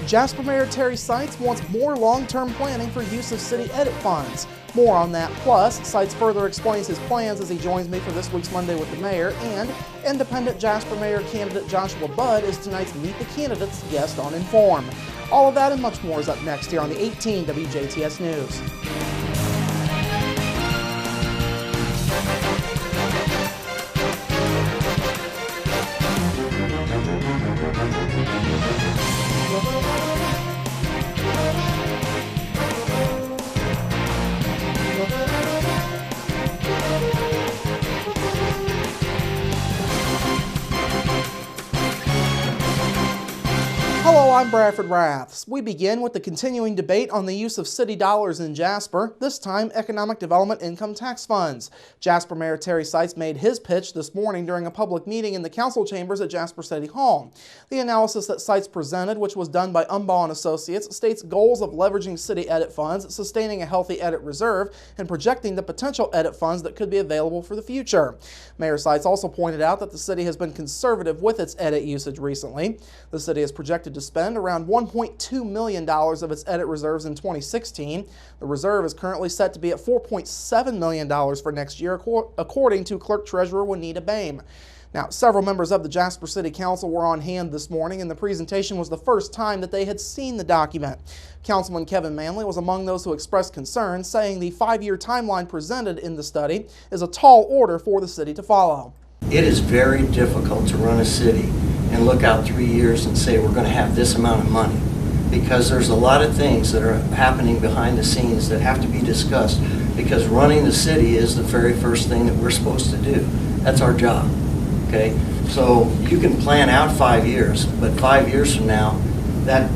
Jasper Mayor Terry Seitz wants more long-term planning for use of city edit funds. More on that, plus Seitz further explains his plans as he joins me for this week's Monday with the Mayor, and independent Jasper Mayor candidate Joshua Budd is tonight's Meet the Candidates guest on Inform. All of that and much more is up next here on the 18 WJTS News. Hello, I'm Bradford Raths. We begin with the continuing debate on the use of city dollars in Jasper, this time economic development income tax funds. Jasper Mayor Terry Seitz made his pitch this morning during a public meeting in the council chambers at Jasper City Hall. The analysis that Seitz presented, which was done by Umbaugh & Associates, states goals of leveraging city edit funds, sustaining a healthy edit reserve, and projecting the potential edit funds that could be available for the future. Mayor Seitz also pointed out that the city has been conservative with its edit usage recently. The city is projected to spend around $1.2 million of its edit reserves in 2016. The reserve is currently set to be at $4.7 million for next year, according to Clerk Treasurer Juanita Boehm. Now, several members of the Jasper City Council were on hand this morning, and the presentation was the first time that they had seen the document. Councilman Kevin Manley was among those who expressed concern, saying the 5-year timeline presented in the study is a tall order for the city to follow. It is very difficult to run a city and look out 3 years and say we're going to have this amount of money, because there's a lot of things that are happening behind the scenes that have to be discussed, because running the city is the very first thing that we're supposed to do. That's our job. Okay, so you can plan out 5 years, but 5 years from now, that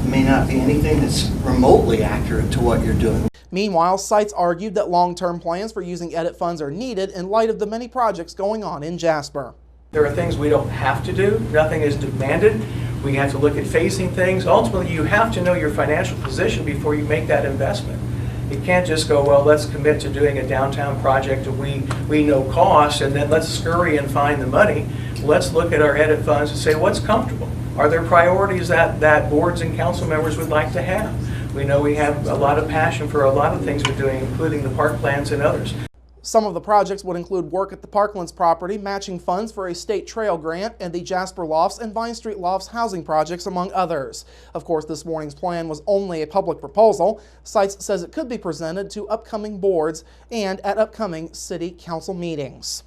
may not be anything that's remotely accurate to what you're doing. Meanwhile, Seitz argued that long-term plans for using edit funds are needed in light of the many projects going on in Jasper. There are things we don't have to do. Nothing is demanded. We have to look at phasing things. Ultimately, you have to know your financial position before you make that investment. You can't just go, well, let's commit to doing a downtown project that we know costs, and then let's scurry and find the money. Let's look at our edit funds and say, what's comfortable? Are there priorities that boards and council members would like to have? We know we have a lot of passion for a lot of things we're doing, including the park plans and others. Some of the projects would include work at the Parklands property, matching funds for a state trail grant, and the Jasper Lofts and Vine Street Lofts housing projects, among others. Of course, this morning's plan was only a public proposal. Seitz says it could be presented to upcoming boards and at upcoming city council meetings.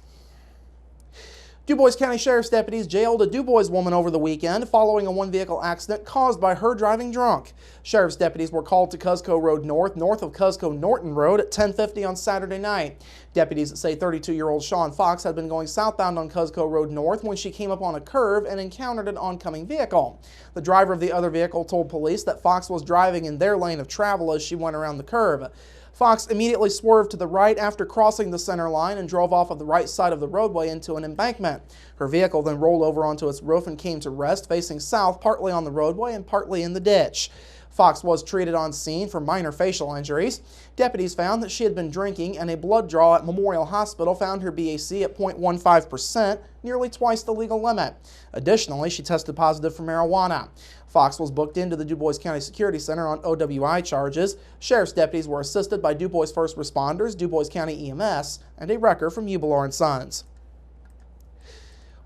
DuBois County Sheriff's deputies jailed a DuBois woman over the weekend following a one-vehicle accident caused by her driving drunk. Sheriff's deputies were called to Cuzco Road north of Cuzco Norton Road at 10:50 on Saturday night. Deputies say 32-year-old Sean Fox had been going southbound on Cuzco Road north when she came up on a curve and encountered an oncoming vehicle. The driver of the other vehicle told police that Fox was driving in their lane of travel as she went around the curve. Fox immediately swerved to the right after crossing the center line and drove off of the right side of the roadway into an embankment. Her vehicle then rolled over onto its roof and came to rest facing south, partly on the roadway and partly in the ditch. Fox was treated on scene for minor facial injuries. Deputies found that she had been drinking, and a blood draw at Memorial Hospital found her BAC at 0.15%, nearly twice the legal limit. Additionally, she tested positive for marijuana. Fox was booked into the DuBois County Security Center on OWI charges. Sheriff's deputies were assisted by DuBois first responders, DuBois County EMS, and a wrecker from Ubelor & Sons.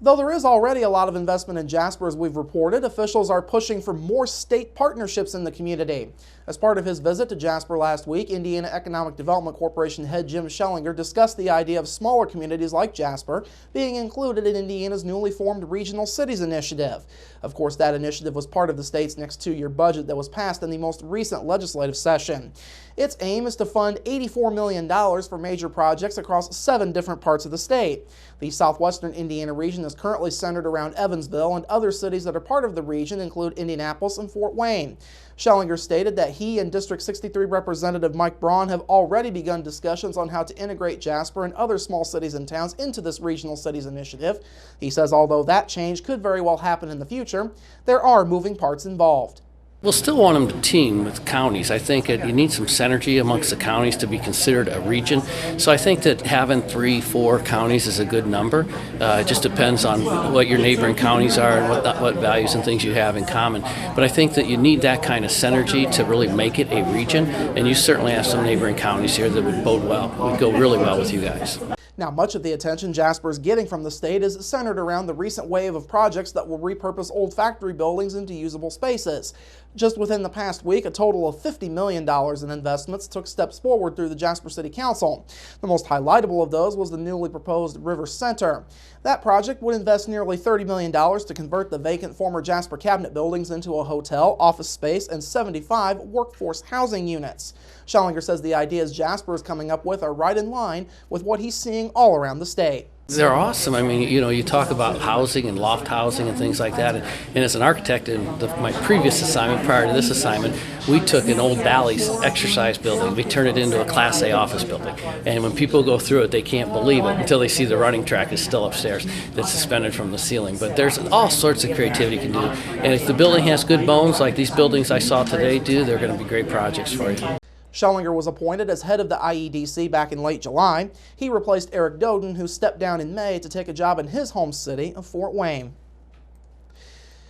Though there is already a lot of investment in Jasper, as we've reported, officials are pushing for more state partnerships in the community. As part of his visit to Jasper last week, Indiana Economic Development Corporation head Jim Schellinger discussed the idea of smaller communities like Jasper being included in Indiana's newly formed Regional Cities Initiative. Of course, that initiative was part of the state's next 2-year budget that was passed in the most recent legislative session. Its aim is to fund $84 million for major projects across 7 different parts of the state. The southwestern Indiana region is currently centered around Evansville, and other cities that are part of the region include Indianapolis and Fort Wayne. Schellinger stated that he and District 63 Representative Mike Braun have already begun discussions on how to integrate Jasper and other small cities and towns into this Regional Cities Initiative. He says although that change could very well happen in the future, there are moving parts involved. We'll still want them to team with counties. I think that you need some synergy amongst the counties to be considered a region. So I think that having 3, 4 counties is a good number. It just depends on what your neighboring counties are and what values and things you have in common. But I think that you need that kind of synergy to really make it a region. And you certainly have some neighboring counties here that would bode well, would go really well with you guys. Now, much of the attention Jasper is getting from the state is centered around the recent wave of projects that will repurpose old factory buildings into usable spaces. Just within the past week, a total of $50 million in investments took steps forward through the Jasper City Council. The most highlightable of those was the newly proposed River Center. That project would invest nearly $30 million to convert the vacant former Jasper Cabinet buildings into a hotel, office space, and 75 workforce housing units. Schellinger says the ideas Jasper is coming up with are right in line with what he's seeing all around the state. They're awesome. I mean, you talk about housing and loft housing and things like that. And as an architect in my previous assignment, prior to this assignment, we took an old Bally's exercise building. We turned it into a Class A office building. And when people go through it, they can't believe it until they see the running track is still upstairs that's suspended from the ceiling. But there's all sorts of creativity you can do. And if the building has good bones, like these buildings I saw today do, they're going to be great projects for you. Schellinger was appointed as head of the IEDC back in late July. He replaced Eric Doden, who stepped down in May to take a job in his home city of Fort Wayne.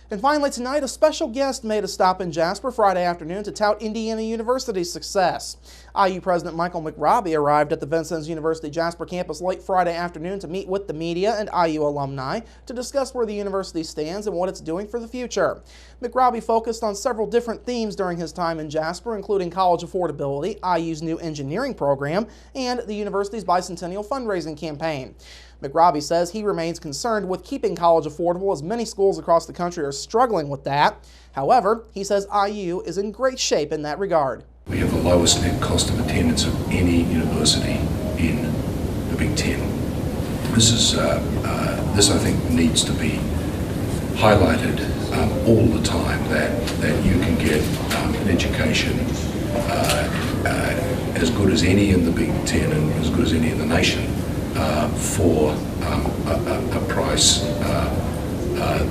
And finally tonight, a special guest made a stop in Jasper Friday afternoon to tout Indiana University's success. IU President Michael McRobbie arrived at the Vincennes University Jasper campus late Friday afternoon to meet with the media and IU alumni to discuss where the university stands and what it's doing for the future. McRobbie focused on several different themes during his time in Jasper, including college affordability, IU's new engineering program, and the university's bicentennial fundraising campaign. McRobbie says he remains concerned with keeping college affordable as many schools across the country are struggling with that. However, he says IU is in great shape in that regard. We have the lowest net cost of attendance of any university in the Big Ten. This I think needs to be highlighted all the time, that you can get an education as good as any in the Big Ten and as good as any in the nation for a price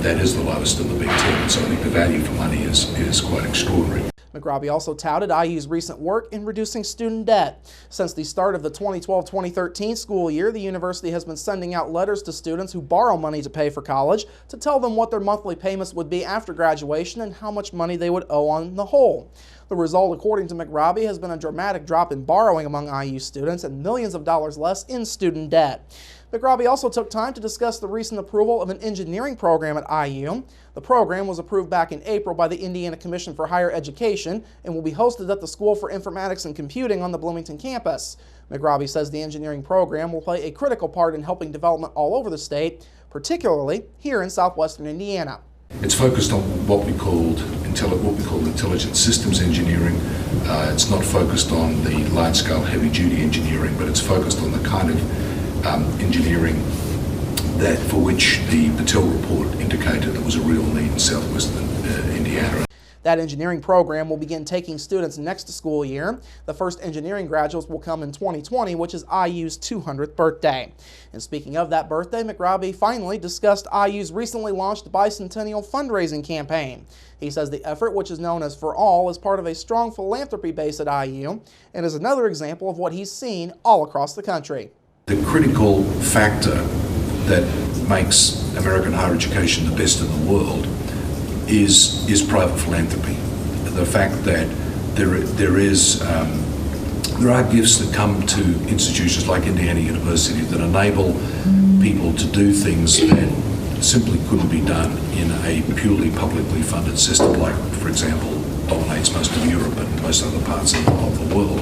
that is the lowest in the Big Ten. So I think the value for money is quite extraordinary. McRobbie also touted IU's recent work in reducing student debt. Since the start of the 2012-2013 school year, the university has been sending out letters to students who borrow money to pay for college to tell them what their monthly payments would be after graduation and how much money they would owe on the whole. The result, according to McRobbie, has been a dramatic drop in borrowing among IU students and millions of dollars less in student debt. McRobbie also took time to discuss the recent approval of an engineering program at IU. The program was approved back in April by the Indiana Commission for Higher Education and will be hosted at the School for Informatics and Computing on the Bloomington campus. McRobbie says the engineering program will play a critical part in helping development all over the state, particularly here in southwestern Indiana. It's focused on what we call intelligent systems engineering. It's not focused on the large-scale heavy-duty engineering, but it's focused on the kind of engineering that for which the Patel report indicated there was a real need in southwestern Indiana. That engineering program will begin taking students next school year. The first engineering graduates will come in 2020, which is IU's 200th birthday. And speaking of that birthday, McRobbie finally discussed IU's recently launched bicentennial fundraising campaign. He says the effort, which is known as For All, is part of a strong philanthropy base at IU and is another example of what he's seen all across the country. The critical factor that makes American higher education the best in the world is private philanthropy. The fact that there are gifts that come to institutions like Indiana University that enable people to do things that simply couldn't be done in a purely publicly funded system, like, for example, dominates most of Europe and most other parts of the world.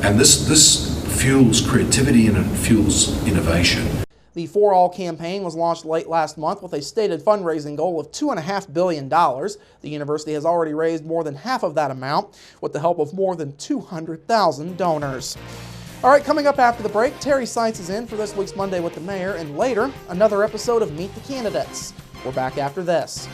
And this fuels creativity and it fuels innovation. The For All campaign was launched late last month with a stated fundraising goal of $2.5 billion. The university has already raised more than half of that amount with the help of more than 200,000 donors. All right, coming up after the break, Terry Seitz is in for this week's Monday with the Mayor, and later, another episode of Meet the Candidates. We're back after this.